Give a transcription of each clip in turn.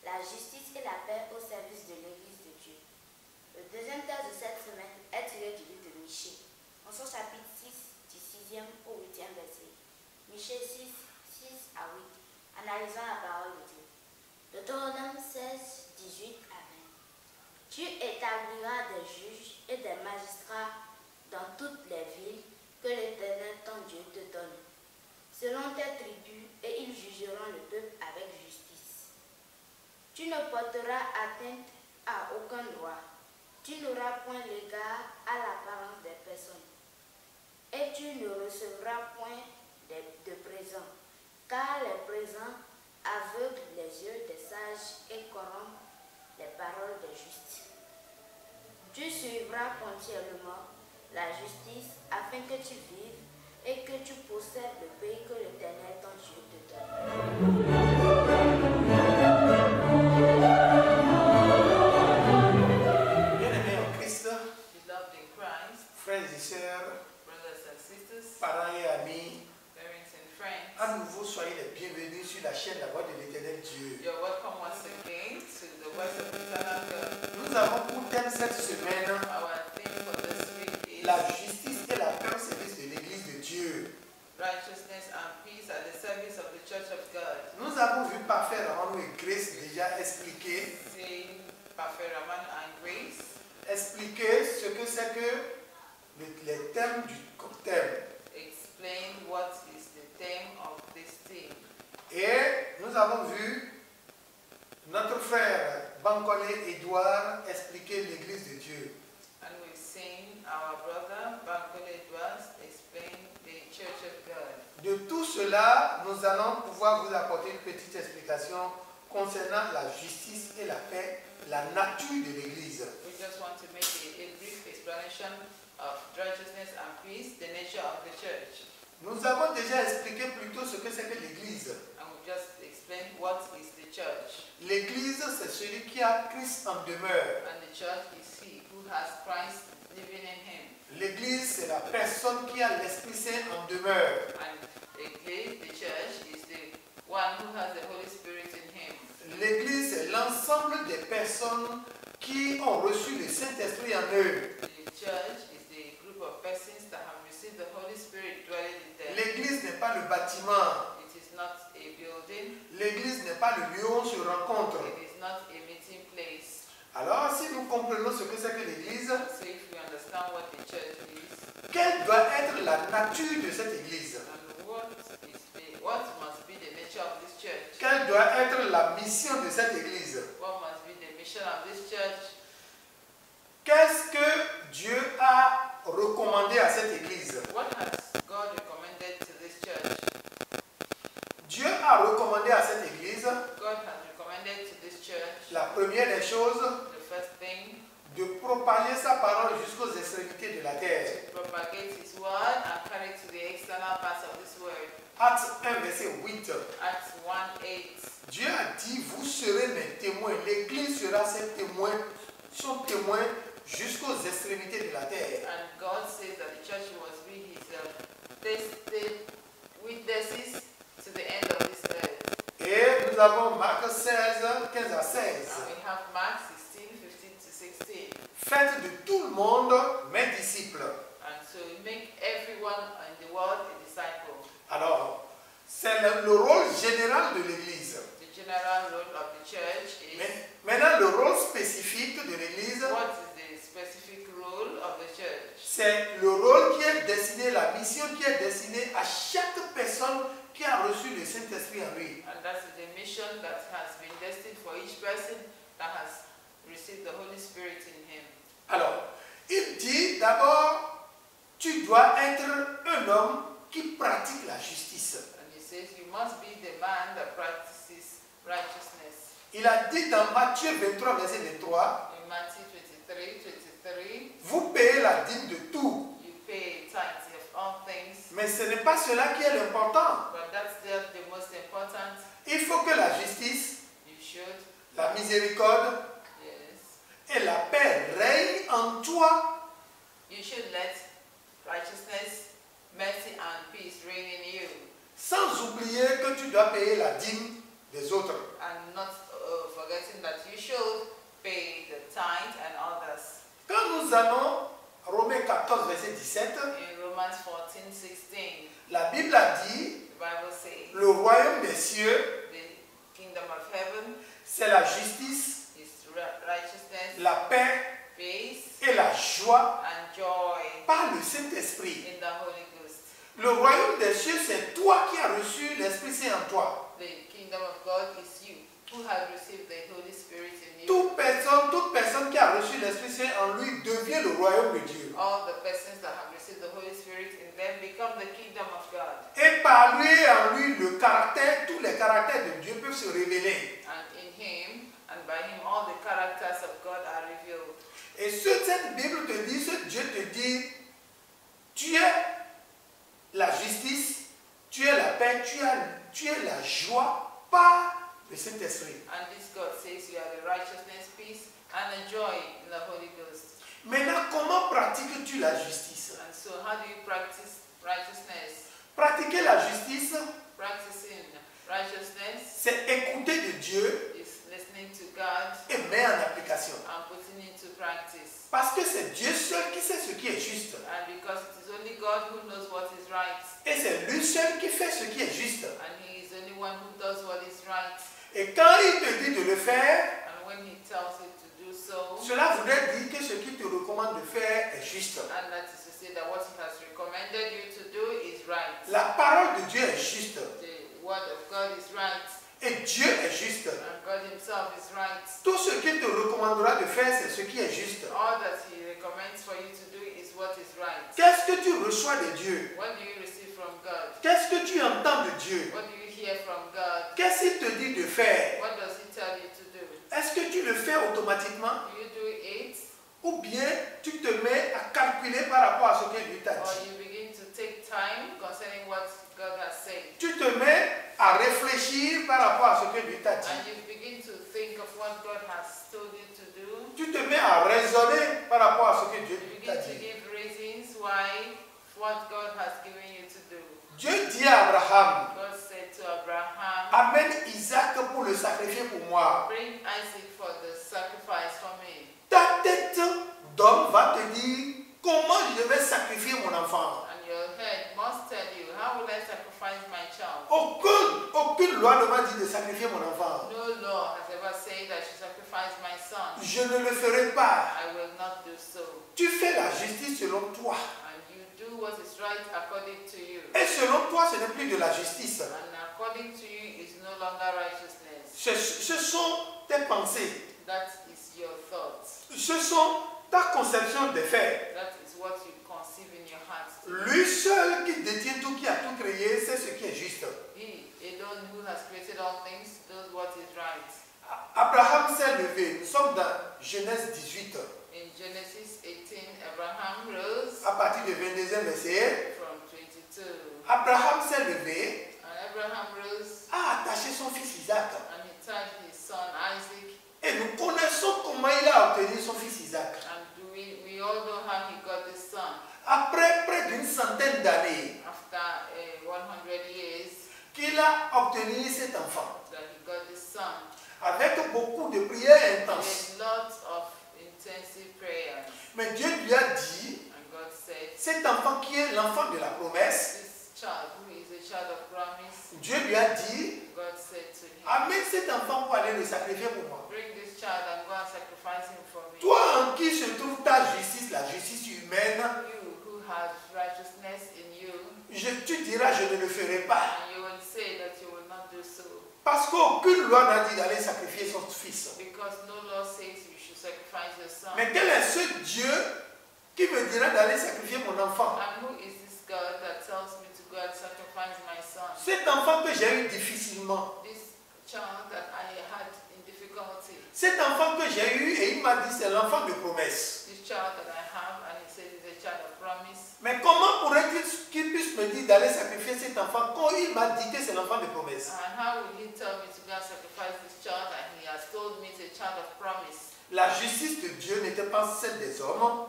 La justice et la paix au service de l'Église de Dieu. Le deuxième texte de cette semaine est tiré du livre de Michée, en son chapitre 6, du 6e au 8e verset. Michée 6, 6 à 8. Analysons la parole de Dieu. Deutéronome 16, 18 à 20. Tu établiras des juges et des magistrats dans toutes les villes que l'Éternel ton Dieu te donne, selon tes tribus, et ils jugeront le peuple avec justice. Tu ne porteras atteinte à aucun droit. Tu n'auras point l'égard à l'apparence des personnes. Et tu ne recevras point de présent, car les présents aveuglent les yeux des sages et corrompent les paroles des justes. Tu suivras continuellement la justice afin que tu vives et que tu possèdes le pays que l'Éternel ton Dieu te donne. Frères et sœurs, parents et amis, à nouveau soyez les bienvenus sur la chaîne La Voix de l'Éternel Dieu. Nous avons pour thème cette semaine la justice et la paix au service de l'Église de Dieu. Nous avons vu Parfait Ramon et Grace déjà expliquer ce que c'est que les thèmes du thème. Explain what is the theme of this theme. Et nous avons vu notre frère Bankole Edouard expliquer l'Église de Dieu. And we've seen our brother Bankole Edouard explain the Church of God. De tout cela, nous allons pouvoir vous apporter une petite explication concernant la justice et la paix, la nature de l'Église. We just want to make a brief explanation of righteousness and peace, the nature of the church. Nous avons déjà expliqué plus tôt ce que c'est que l'Église. And we just explained what is the church. L'Église, c'est celui qui a Christ en demeure. And the church is he who has Christ living in him. L'Église, c'est la personne qui a l'Esprit Saint en demeure. And the church is the one who has the Holy Spirit in him. L'Église, c'est l'ensemble des personnes qui ont reçu le Saint-Esprit en eux. The church is the group of persons that have received the Holy Spirit dwelling in them. L'Église n'est pas le bâtiment. It is not a building. L'Église n'est pas le lieu où on se rencontre. It is not a meeting place. Alors, si nous comprenons ce que c'est que l'Église, So if we understand what the church is, quelle doit être la nature de cette Église? and what must be the nature of this church? Quelle doit être la mission de cette Église? What must be the mission of this church? Qu'est-ce que Dieu a recommandé à cette Église? What has God recommended to this church? Dieu a recommandé à cette Église, God has recommended to this church, la première des choses, the first thing, de propager sa parole jusqu'aux extrémités de la terre. to propagate his word and carry it to the external parts of this world. Acte 1, verset 8. Acts 1:8. Dieu a dit, vous serez mes témoins. L'Église sera ses témoins, son témoin jusqu'aux extrémités de la terre. And God says that the church must be his witnesses to the end of this earth. Et nous avons Marc 16, 15 à 16. And we have Mark 16, 15 to 16. Faites de tout le monde mes disciples. And so make everyone in the world a disciple. Alors, c'est le rôle général de l'Église. The general role of the church is, Maintenant, le rôle spécifique de l'Église, what is the specific role of the church? c'est le rôle qui est destiné, la mission qui est destinée à chaque personne qui a reçu le Saint-Esprit en lui. And that's the mission that has been destined for each person that has received the Holy Spirit in him. Alors, il dit d'abord, tu dois être un homme qui pratique la justice. And he says you must be the man that practices righteousness. Il a dit dans Matthieu 23, verset 23, In Matthew 23, vous payez la dîme de tout. you pay tithes of all things. Mais ce n'est pas cela qui est l'important. But that's the most important. Il faut que la justice, You should, la miséricorde yes, et la paix règnent en toi. you should let righteousness, mercy, and peace reign in you. Sans oublier que tu dois payer la dîme des autres. And not forgetting that you should pay the tithe and others. Quand nous allons à Romains 14, verset 17, In Romans 14:16, la Bible a dit, the Bible says, le royaume des cieux, the kingdom of heaven c'est la justice, is righteousness, la paix peace, et la joie and joy par le Saint-Esprit. in the Holy Ghost. Le royaume des cieux, c'est toi qui as reçu l'Esprit Saint en toi. The kingdom of God is you who have received the Holy Spirit in you. Toute personne qui a reçu l'Esprit Saint en lui devient le royaume de Dieu. All the persons that have received the Holy Spirit in them become the kingdom of God. Et par lui et en lui, le caractère, tous les caractères de Dieu peuvent se révéler. And in him and by him all the characters of God are revealed. Et cette Bible te dit, ce Dieu te dit, tu es la justice, tu es la paix, tu es la joie par le Saint-Esprit. And this God says you are the righteousness, peace, and the joy in the Holy Ghost. Maintenant, comment pratiques-tu la justice? And so how do you practice righteousness? Pratiquer la justice, Practicing righteousness c'est écouter de Dieu is listening to God et mettre en application. and putting it to practice. Parce que c'est Dieu seul qui sait ce qui est juste. And because it is only God who knows what is right. Et c'est lui seul qui fait ce qui est juste. And he is the only one who does what is right. Et quand il te dit de le faire, And when he tells you to do so, cela voudrait dire que ce qu'il te recommande de faire est juste. and that is to say that what he has recommended you to do is right. La parole de Dieu est juste. The word of God is right. Et Dieu est juste. And God himself is right. Tout ce qu'il te recommandera de faire, c'est ce qui est juste. All that he recommends for you to do is what is right. Qu'est-ce que tu reçois de Dieu? What do you receive from God? Qu'est-ce que tu entends de Dieu? What do you hear from God? Qu'est-ce qu'il te dit de faire? What does he tell you to do? Est-ce que tu le fais automatiquement? Do you do it? Ou bien tu te mets à calculer par rapport à ce que Dieu t'a Or dit? you begin to take time concerning what God has said? Tu te mets à réfléchir par rapport à ce que Dieu t'a dit. And you begin to think of what God has told you to do? Tu te mets à raisonner par rapport à ce que Dieu You t'a begin to dit. give reasons why what God has given you to do. Dieu dit à Abraham, God said to Abraham, amène Isaac pour le sacrifier pour moi. bring Isaac for the sacrifice for me. Ta tête d'homme va te dire comment je vais sacrifier mon enfant. And your head must tell you, how will I sacrifice my child? Aucune loi ne m'a dit de sacrifier mon enfant. No law has ever said I should sacrifice my son. Je ne le ferai pas. I will not do so. Tu fais la justice selon toi. And you do what is right according to you. Et selon toi, ce n'est plus de la justice. And according to you is no longer righteousness. Ce sont tes pensées. That is your thoughts. Ce sont ta conception des faits. That is what you conceive in your heart. Lui seul qui détient tout, qui a tout créé, c'est ce qui est juste. He alone who has created all things knows what is right. Abraham s'est levé. Nous sommes dans Genèse 18. In Genesis 18, Abraham rose À partir du 22e verset, from 22. Abraham s'est levé, And Abraham rose a attaché son fils Isaac. and he tied his son Isaac. Et nous connaissons comment il a obtenu son fils Isaac. And we all know how he got this son. Après près d'une centaine d'années After 100 years qu'il a obtenu cet enfant, that he got this son. avec beaucoup de prières intenses. With lots of intensive prayers. Mais Dieu lui a dit, And God said, cet enfant qui est l'enfant de la promesse, this child who is a child of promise, Dieu lui a dit, God said to him, amène cet enfant pour aller le sacrifier pour moi. bring this child and go and sacrifice him for me. Toi en qui se trouve ta justice, la justice humaine, You who have righteousness in you, tu diras, je ne le ferai pas. and you will say, qu'aucune loi n'a dit d'aller sacrifier son fils. Because no law says you should sacrifice your son. Mais quel est ce Dieu qui me dira d'aller sacrifier mon enfant? And who is this God that tells me to go and sacrifice my son? Cet enfant que j'ai eu difficilement. This child that I had in difficulty. Cet enfant que j'ai eu et il m'a dit c'est l'enfant de promesse. This child that I have, and he said it's a child of promise. Mais comment pourrait-il qu'il puisse me dire d'aller sacrifier cet enfant quand il m'a dit que c'est l'enfant de promesse? And how will he tell me to go and sacrifice this child and he has told me it's a child of promise? La justice de Dieu n'était pas celle des hommes.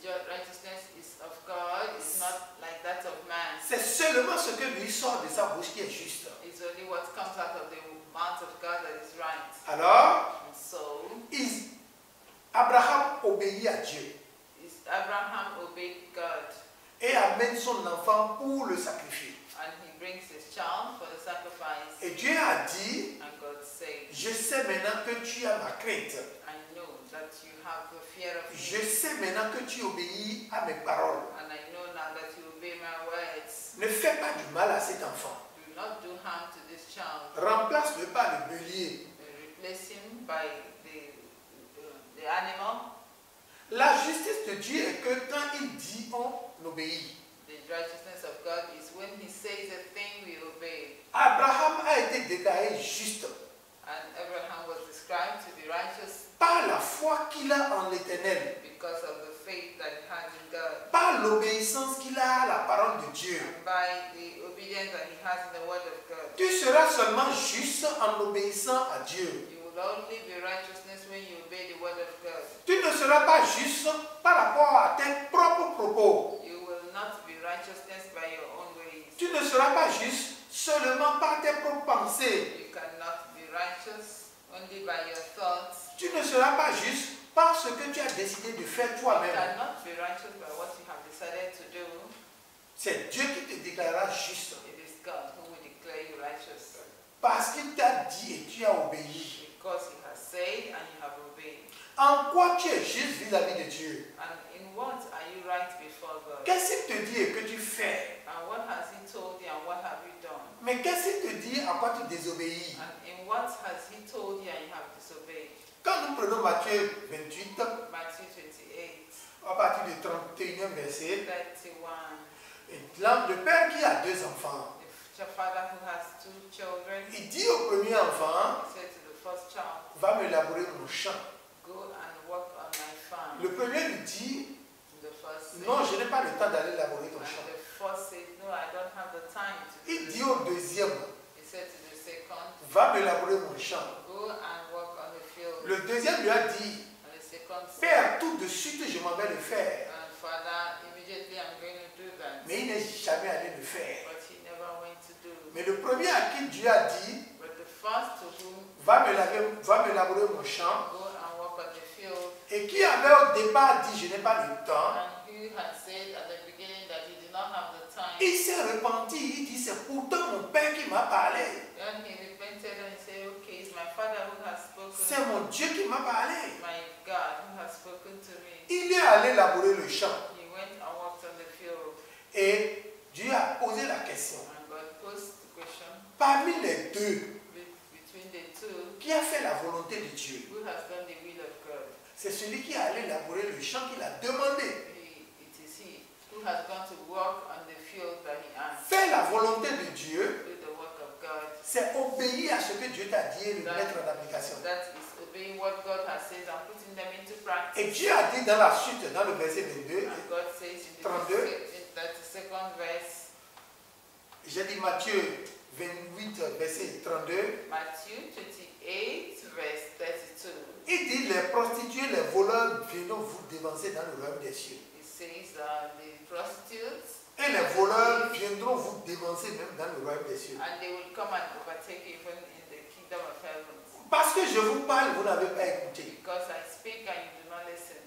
The righteousness is of God, it's not like that of man. C'est seulement ce que lui sort de sa bouche qui est juste. It's only what comes out of the mouth of God that is right. Alors, And so, Abraham obéit à Dieu Abraham obeyed God et amène son enfant pour le sacrifier. and he brings his child for the sacrifice. Et Dieu a dit, And God said, je sais maintenant que tu as ma crainte. I know that you have the fear of Je me, sais maintenant que tu obéis à mes paroles. and I know now that you obey my words. Ne fais pas du mal à cet enfant. Do not do harm to this child. Remplace-le par le bélier. Replace him by the animal. La justice de Dieu est que quand il dit, on obéit. The righteousness of God is when he says a thing, we obey. Abraham a été déclaré juste And Abraham was described to be righteous par la foi qu'il a en l'Éternel, because of the faith that he had in God, par l'obéissance qu'il a à la parole de Dieu. and by the obedience that he has in the word of God. Tu seras seulement juste en obéissant à Dieu. You will only be righteousness when you obey the word of God. Tu ne seras pas juste par rapport à tes propres propos. You will not be righteousness by your own ways. Tu ne seras pas juste seulement par tes propres pensées. You cannot be righteous only by your thoughts. Tu ne seras pas juste par ce que tu as décidé de faire You toi-même. cannot be righteous by what you have decided to do. C'est Dieu qui te déclarera juste. It is God who will declare you righteous. Parce qu'il t'a dit et tu as obéi. Because he has said and you have obeyed. En quoi tu es juste vis-à-vis de Dieu? And in what are you right before God? Qu'est-ce qu'il te dit et que tu fais? And what has he told you and what have you done? Mais qu'est-ce qu'il te dit à quoi tu désobéis? And in what has he told you and you have disobeyed? Quand nous prenons Matthieu 28, Matthew 28, à partir du 31e verset, 31. le père qui a deux enfants, The father who has two children, il dit au premier enfant, he said to the first child, va me labourer mon champ. go and work on my farm. Le premier lui dit, The first said, non, je n'ai pas le temps d'aller labourer ton and champ. the first said, no, I don't have the time to do Il this. dit au deuxième, He said to the second, va me labourer mon champ. go and work on the field. Le deuxième lui a dit, And the second said, Père, tout de suite je m'en vais le faire. and father, immediately I'm going to do that. Mais il n'est jamais allé le faire. But he never went to do. Mais le premier à qui Dieu a dit, But the first to whom, va me labourer mon champ, go and work on the field, et qui avait au départ dit, je n'ai pas le temps, and who had said at the beginning that he did not have the time, il s'est repenti, il dit, c'est pourtant mon père qui m'a parlé. then he repented and said, okay, it's my father who has spoken. C'est mon Dieu qui m'a parlé. My God who has spoken to me. Il est allé labourer le champ. He went and walked on the field, Et Dieu a posé la question. and God posed the question Parmi les deux, between the two, qui a fait la volonté de Dieu? who has done the will of God? C'est celui qui est allé labourer le champ qu'il a demandé. It is he who has gone to work on the field that he asked. Faire la volonté de Dieu, Do the work of God. c'est obéir à ce que Dieu t'a dit et le mettre en application. That is obeying what God has said and putting them into Et practice. Dieu a dit dans la suite, dans le verset 22, And God says in the 32. in 32nd verse, j'ai dit Matthieu 28, verset 32, Matthew 28 verse 32. il dit les prostituées, les voleurs viendront vous dévancer dans le royaume des cieux. It says the prostitutes, Et les voleurs viendront vous dévancer même dans le royaume des cieux. and they will come and overtake you even in the kingdom of heaven. Parce que je vous parle, vous n'avez pas écouté. Because I speak and you do not listen.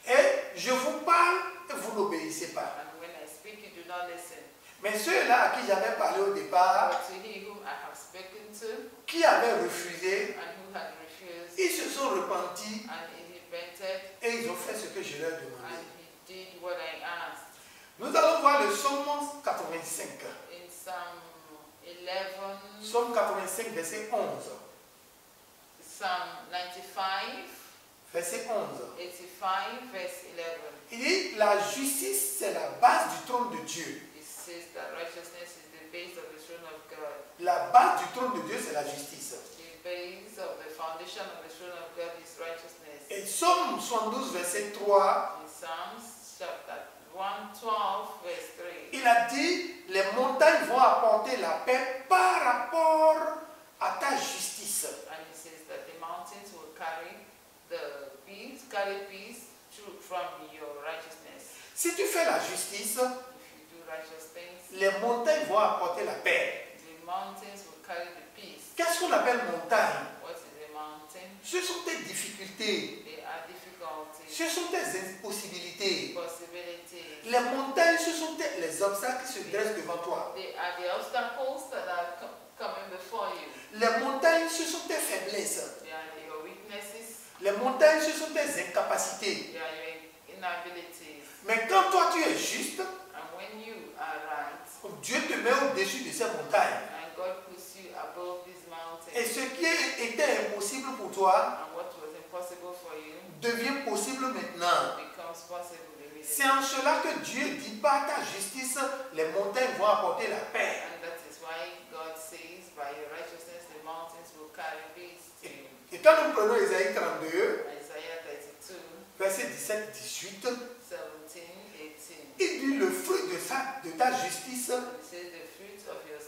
Et je vous parle et vous n'obéissez pas. And when I speak, you do not listen. Mais ceux-là à qui j'avais parlé au départ, But to he whom I have spoken to, qui avaient refusé, and who had refused, ils se sont repentis and he repented, et ils ont fait ce que je leur and demandais. he did what I asked. Nous allons voir le psaume 85. In Psalm 11, Psaume 85, verset 11. Psalm 95, Verset 11. 85, verse 11. Il dit, la justice, c'est la base du trône de Dieu. It says that righteousness is the base of the throne of God. La base du trône de Dieu, c'est la justice. The base of the foundation of the throne of God is righteousness. Et Psaume 72, verset 3, In Psalms chapter 112, verse 3. il a dit, les montagnes vont apporter la paix par rapport à ta justice. And it says that the mountains will carry peace through from your righteousness. Si tu fais la justice, If you do righteous things, les montagnes vont apporter la paix. the mountains will carry the peace. Qu'est-ce qu'on appelle montagne? What is a mountain? Ce sont tes difficultés, They are difficulties, ce sont tes impossibilités. possibilities. Les montagnes, ce sont les obstacles qui se dressent devant toi. They are the obstacles that are coming before you. Les montagnes, ce sont tes faiblesses. They are your weaknesses. Les montagnes, ce sont tes incapacités. They are your inabilities. Mais quand toi tu es juste, And when you are right, Dieu te met au-dessus de ces montagnes. and God puts you above these mountains, Et ce qui était impossible pour toi and what was impossible for you devient possible maintenant. becomes possible immediately. C'est en cela que Dieu dit par ta justice, les montagnes vont apporter la paix. And that is why God says, by your righteousness, the mountains will carry peace to you. Et quand nous prenons Isaïe 32, Isaiah 32, verset 17-18, 17, 18. il dit le fruit de ta justice, It says the fruit of your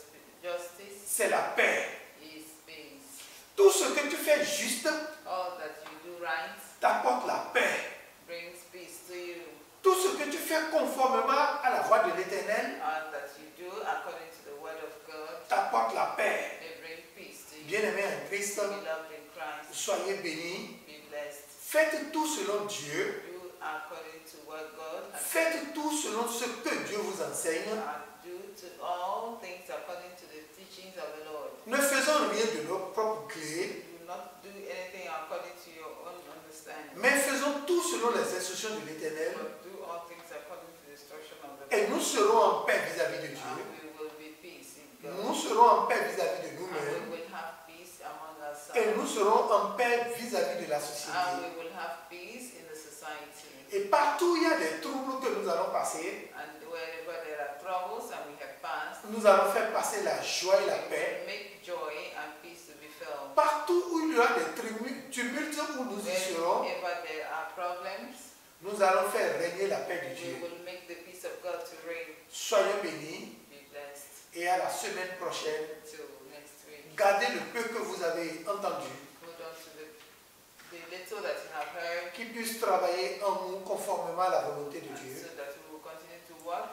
justice c'est la paix. is peace. Tout ce que tu fais juste All that you do right t'apporte la paix. brings peace to you. Tout ce que tu fais conformément à la voie de l'Éternel And that you do according to the word of God t'apporte la paix. may bring peace to you. Bien-aimés en Christ, Beloved in Christ, soyez bénis. be blessed. Faites tout selon Dieu. Do according to what God has Faites tout selon ce que Dieu vous enseigne. and do to all things according to the teachings of the Lord. Ne faisons rien de nos propres clés, Do not do anything according to your own understanding, mais faisons tout selon les instructions de l'Éternel. but do all things according to the instruction of the Et Lord. nous serons en paix vis-à-vis de And Dieu. we will be peace in God. Nous serons en paix vis-à-vis de And nous-mêmes. we will have peace among Et ourselves. nous serons en paix vis-à-vis de la And société. we will have peace in the society. Et partout où il y a des troubles que nous allons passer, And wherever there are troubles and we have passed, nous allons faire passer la joie et la we paix. will make joy and peace to be felt. Partout où il y aura des tumultes où nous y serons, Wherever there are problems, nous allons faire régner la paix de we Dieu. will make the peace of God to reign. Soyez bénis Be blessed. et à la semaine prochaine. Till next week. Gardez le peu que vous avez entendu, Hold on to the little that you have heard, qui puisse travailler en nous conformément à la volonté de and Dieu, so that we will continue to work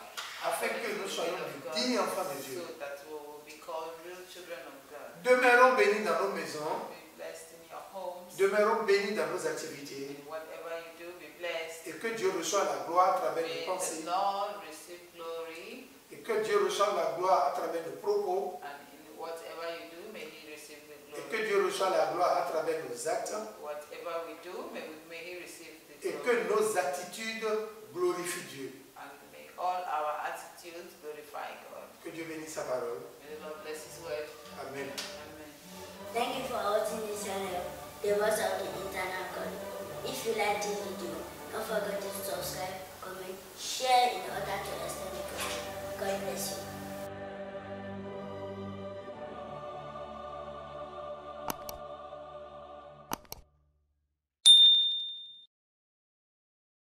afin que nous soyons de dignes enfants de Dieu. so that we will be called real children of God. Demeurons bénis dans nos maisons, Be blessed in your homes. demeurons bénis dans nos activités, In whatever you do, be blessed. et que Dieu reçoive la gloire à travers May nos pensées, the Lord receive glory, et que Dieu reçoive la gloire à travers nos propos, and in whatever you do, may He receive the et glory. que Dieu reçoive la gloire à travers nos actes, Whatever we do, may He receive the et glory. que nos attitudes glorifient Dieu. And may all our attitudes glorify God. Que Dieu bénisse sa parole. May the Lord bless His word. Amen. Amen. Thank you for watching this channel, The Voice of the Eternal God. If you like this video, don't forget to subscribe, comment, share in order to extend the gospel. God bless you.